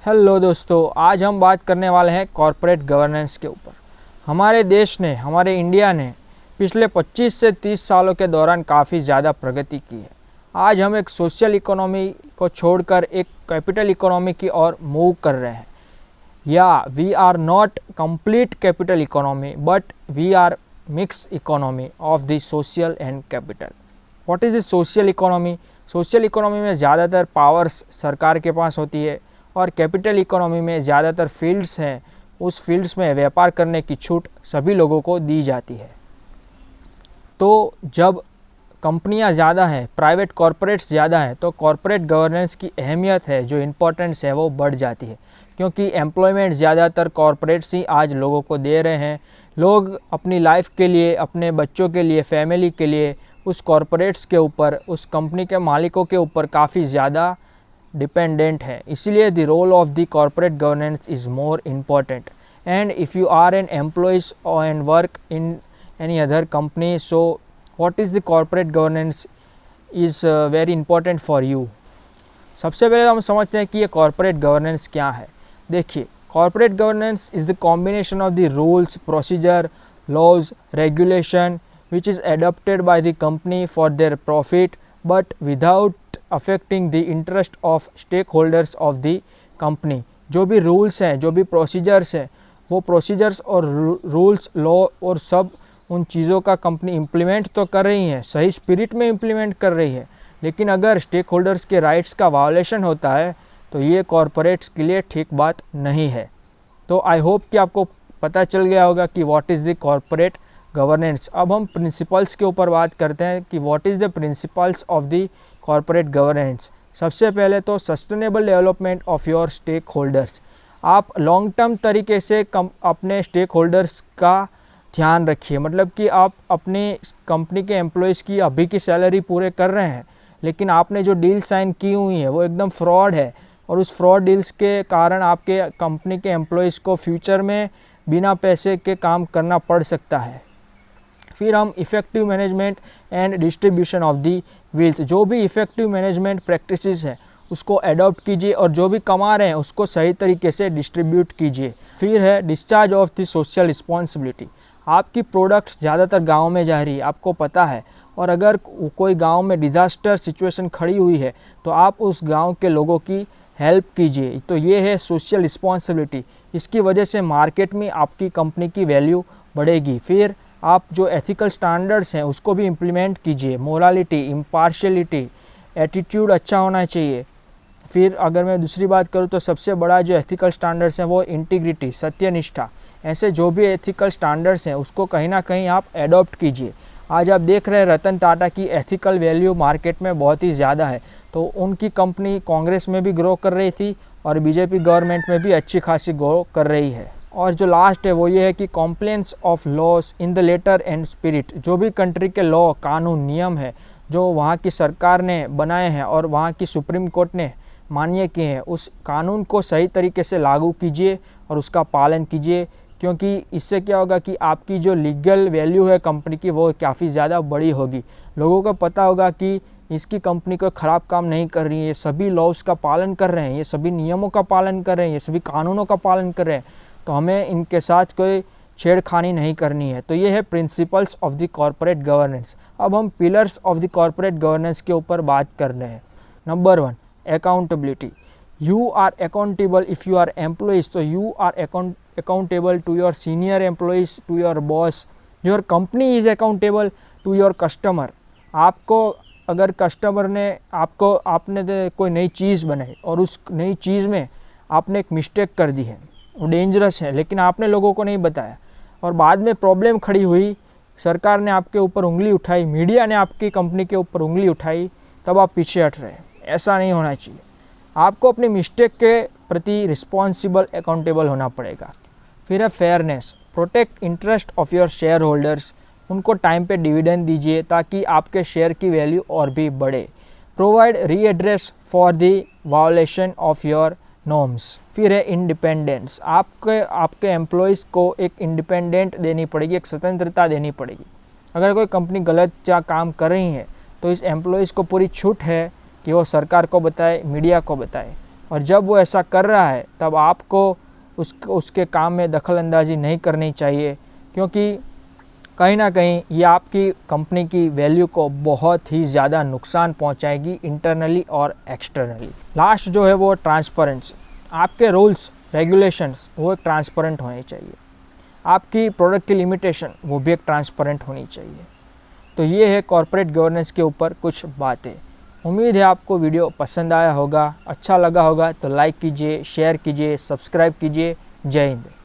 Hello दोस्तों, आज हम बात करने वाले हैं कॉरपोरेट गवर्नेंस के ऊपर। हमारे देश ने, हमारे इंडिया ने पिछले 25 से 30 सालों के दौरान काफ़ी ज़्यादा प्रगति की है। आज हम एक सोशल इकोनॉमी को छोड़कर एक कैपिटल इकोनॉमी की ओर मूव कर रहे हैं। या we are not complete capital economy but we are mix economy of the social and capital. What is the social economy? Social economy में ज़्यादातर पावर्स सरकार के पास होती है और कैपिटल इकोनॉमी में ज़्यादातर फील्ड्स हैं, उस फील्ड्स में व्यापार करने की छूट सभी लोगों को दी जाती है। तो जब कंपनियां ज़्यादा हैं, प्राइवेट कॉरपोरेट्स ज़्यादा हैं, तो कॉरपोरेट गवर्नेंस की अहमियत है, जो इम्पोर्टेंस है वो बढ़ जाती है, क्योंकि एम्प्लॉयमेंट ज़्यादातर कॉरपोरेट्स ही आज लोगों को दे रहे हैं। लोग अपनी लाइफ के लिए, अपने बच्चों के लिए, फैमिली के लिए उस कॉरपोरेट्स के ऊपर, उस कंपनी के मालिकों के ऊपर काफ़ी ज़्यादा डिपेंडेंट है। इसलिए the role of the corporate governance is more important. And if you are an employees and work in any other company, so what is the corporate governance is very important for you. सबसे पहले हम समझते हैं कि ये corporate governance क्या है। देखिए, corporate governance is the combination of the rules, procedure, laws, regulation which is adopted by the company for their profit but without affecting the interest of stakeholders of the company। जो भी rules हैं, जो भी procedures हैं, वो procedures और rules, law और सब उन चीज़ों का कंपनी इम्प्लीमेंट तो कर रही है, सही स्पिरिट में इम्प्लीमेंट कर रही है, लेकिन अगर स्टेक होल्डर्स के राइट्स का वायोलेशन होता है तो ये कॉरपोरेट्स के लिए ठीक बात नहीं है। तो आई होप कि आपको पता चल गया होगा कि what is the corporate governance. अब हम प्रिंसिपल्स के ऊपर बात करते हैं कि what is the principles of the corporate governance. सबसे पहले तो sustainable development of your stake holders. आप लॉन्ग टर्म तरीके से अपने स्टेक होल्डर्स का ध्यान रखिए। मतलब कि आप अपनी कंपनी के एम्प्लॉयज़ की अभी की सैलरी पूरे कर रहे हैं, लेकिन आपने जो डील साइन की हुई है वो एकदम फ्रॉड है, और उस फ्रॉड डील्स के कारण आपके कंपनी के एम्प्लॉयज़ को फ्यूचर में बिना पैसे के काम करना पड़ सकता है। फिर हम effective management and distribution of the wealth. जो भी इफ़ेक्टिव मैनेजमेंट प्रैक्टिसेस हैं उसको अडॉप्ट कीजिए, और जो भी कमा रहे हैं उसको सही तरीके से डिस्ट्रीब्यूट कीजिए। फिर है discharge of the social responsibility. आपकी प्रोडक्ट्स ज़्यादातर गाँव में जा रही है, आपको पता है, और अगर कोई गाँव में डिज़ास्टर सिचुएशन खड़ी हुई है तो आप उस गाँव के लोगों की हेल्प कीजिए। तो ये है सोशल रिस्पॉन्सिबिलिटी। इसकी वजह से मार्केट में आपकी कंपनी की वैल्यू बढ़ेगी। फिर आप जो एथिकल स्टैंडर्ड्स हैं उसको भी इम्प्लीमेंट कीजिए। मोरालिटी, इम्पार्शियलिटी, एटीट्यूड अच्छा होना चाहिए। फिर अगर मैं दूसरी बात करूँ तो सबसे बड़ा जो एथिकल स्टैंडर्ड्स हैं वो इंटीग्रिटी, सत्यनिष्ठा। ऐसे जो भी एथिकल स्टैंडर्ड्स हैं उसको कहीं ना कहीं आप एडॉप्ट कीजिए। आज आप देख रहे हैं रतन टाटा की एथिकल वैल्यू मार्केट में बहुत ही ज़्यादा है, तो उनकी कंपनी कांग्रेस में भी ग्रो कर रही थी और बीजेपी गवर्नमेंट में भी अच्छी खासी ग्रो कर रही है। और जो लास्ट है वो ये है कि compliance of laws in the letter and spirit. जो भी कंट्री के लॉ, कानून, नियम है जो वहाँ की सरकार ने बनाए हैं और वहाँ की सुप्रीम कोर्ट ने मान्य किए हैं, उस कानून को सही तरीके से लागू कीजिए और उसका पालन कीजिए, क्योंकि इससे क्या होगा कि आपकी जो लीगल वैल्यू है कंपनी की वो काफ़ी ज़्यादा बड़ी होगी। लोगों को पता होगा कि इसकी कंपनी को ख़राब काम नहीं कर रही है, ये सभी लॉज का पालन कर रहे हैं, ये सभी नियमों का पालन कर रहे हैं, ये सभी कानूनों का पालन कर रहे हैं, तो हमें इनके साथ कोई छेड़खानी नहीं करनी है। तो ये है principles of the corporate governance. अब हम pillars of the corporate governance के ऊपर बात कर रहे हैं। Number 1, accountability. You are accountable if you are employees, तो you are accountable to your senior employees, to your boss. Your company is accountable to your customer. आपको अगर customer ने आपने कोई नई चीज़ बनाई और उस नई चीज़ में आपने एक मिस्टेक कर दी है, वो डेंजरस है, लेकिन आपने लोगों को नहीं बताया और बाद में प्रॉब्लम खड़ी हुई, सरकार ने आपके ऊपर उंगली उठाई, मीडिया ने आपकी कंपनी के ऊपर उंगली उठाई, तब आप पीछे हट रहे हैं। ऐसा नहीं होना चाहिए। आपको अपनी मिस्टेक के प्रति रिस्पॉन्सिबल, अकाउंटेबल होना पड़ेगा। फिर है fairness. Protect interest of your share holders. उनको टाइम पे डिविडेंड दीजिए ताकि आपके शेयर की वैल्यू और भी बढ़े। Provide redress for the violation of your norms. फिर है इंडिपेंडेंस। आपके एम्प्लॉयज़ को एक इंडिपेंडेंट देनी पड़ेगी, एक स्वतंत्रता देनी पड़ेगी। अगर कोई कंपनी गलत काम कर रही है तो इस एम्प्लॉयज़ को पूरी छूट है कि वो सरकार को बताए, मीडिया को बताए। और जब वो ऐसा कर रहा है तब आपको उसके काम में दखल अंदाज़ी नहीं करनी चाहिए, क्योंकि कहीं ना कहीं ये आपकी कंपनी की वैल्यू को बहुत ही ज़्यादा नुकसान पहुंचाएगी, इंटरनली और एक्सटर्नली। लास्ट जो है वो ट्रांसपेरेंसी। आपके रूल्स रेगुलेशंस वो एक ट्रांसपेरेंट होने चाहिए, आपकी प्रोडक्ट की लिमिटेशन वो भी एक ट्रांसपेरेंट होनी चाहिए। तो ये है कॉर्पोरेट गवर्नेंस के ऊपर कुछ बातें। उम्मीद है आपको वीडियो पसंद आया होगा, अच्छा लगा होगा तो लाइक कीजिए, शेयर कीजिए, सब्सक्राइब कीजिए। जय हिंद।